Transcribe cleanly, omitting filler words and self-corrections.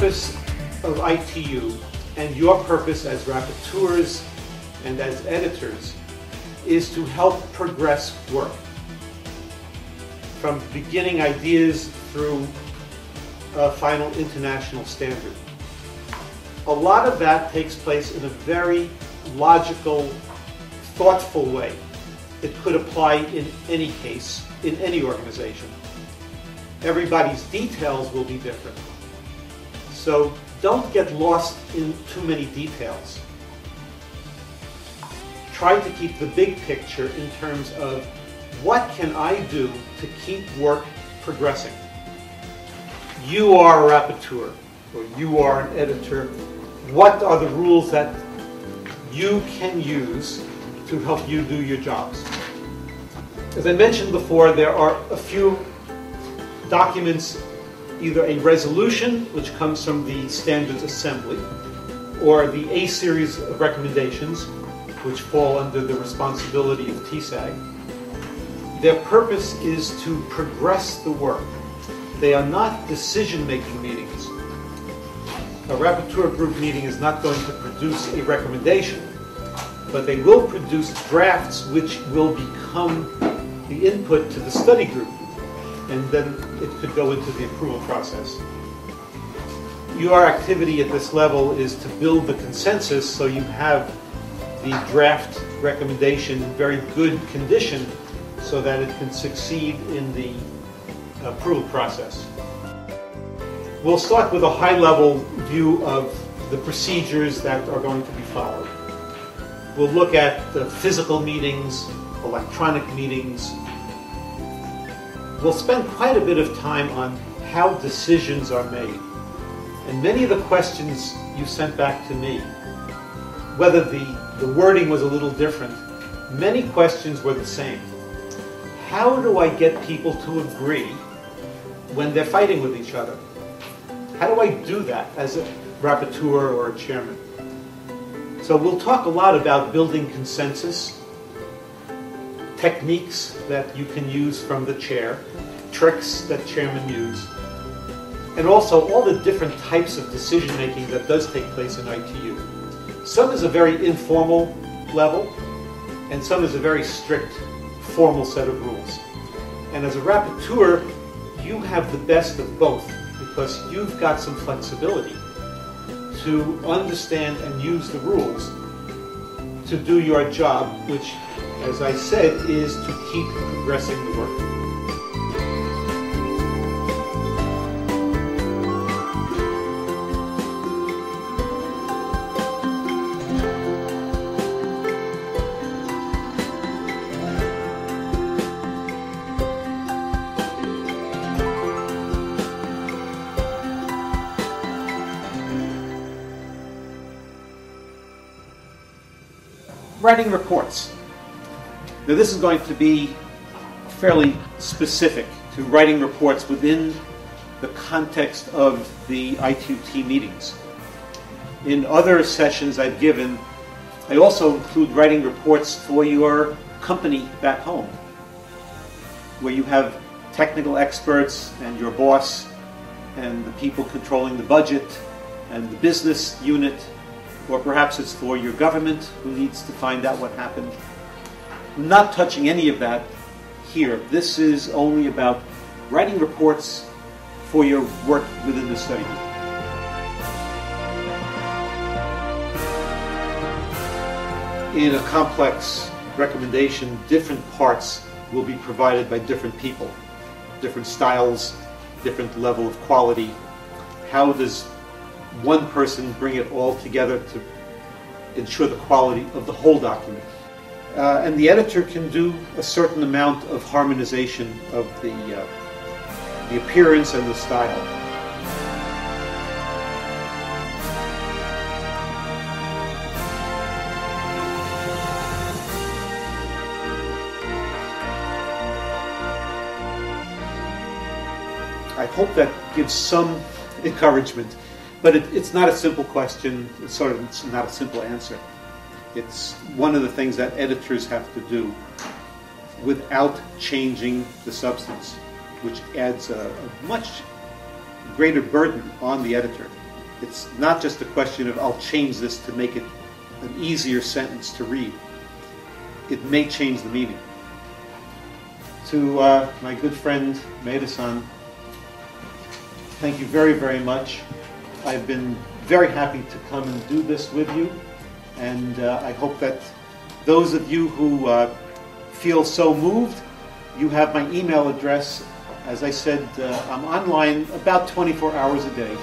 purpose of ITU and your purpose as rapporteurs and as editors is to help progress work. From beginning ideas through a final international standard. A lot of that takes place in a very logical, thoughtful way. It could apply in any case, in any organization. Everybody's details will be different. So don't get lost in too many details. Try to keep the big picture in terms of what can I do to keep work progressing. You are a rapporteur, or you are an editor. What are the rules that you can use to help you do your jobs? As I mentioned before, there are a few documents, either a resolution, which comes from the Standards Assembly, or the A series of recommendations, which fall under the responsibility of TSAG. Their purpose is to progress the work. They are not decision-making meetings. A rapporteur group meeting is not going to produce a recommendation, but they will produce drafts which will become the input to the study group, and then it could go into the approval process. Your activity at this level is to build the consensus so you have the draft recommendation in very good condition so that it can succeed in the approval process. We'll start with a high-level view of the procedures that are going to be followed. We'll look at the physical meetings, electronic meetings. We'll spend quite a bit of time on how decisions are made. And many of the questions you sent back to me, whether the wording was a little different, many questions were the same. How do I get people to agree when they're fighting with each other? How do I do that as a rapporteur or a chairman? So we'll talk a lot about building consensus, techniques that you can use from the chair, tricks that chairmen use, and also all the different types of decision making that does take place in ITU. Some is a very informal level, and some is a very strict, formal set of rules. And as a rapporteur, you have the best of both because you've got some flexibility to understand and use the rules to do your job, which, as I said, is to keep progressing the work. Writing reports. Now this is going to be fairly specific to writing reports within the context of the ITU meetings. In other sessions I've given, I also include writing reports for your company back home, where you have technical experts and your boss and the people controlling the budget and the business unit, or perhaps it's for your government who needs to find out what happened. I'm not touching any of that here. This is only about writing reports for your work within the study group. In a complex recommendation, different parts will be provided by different people, different styles, different level of quality. How does one person bring it all together to ensure the quality of the whole document? And the editor can do a certain amount of harmonization of the appearance and the style. I hope that gives some encouragement. But it's not a simple question, it's not a simple answer. It's one of the things that editors have to do without changing the substance, which adds a much greater burden on the editor. It's not just a question of I'll change this to make it an easier sentence to read. It may change the meaning. To my good friend Maeda-san, thank you very, very much. I've been very happy to come and do this with you, and I hope that those of you who feel so moved, you have my email address. As I said, I'm online about 24 hours a day.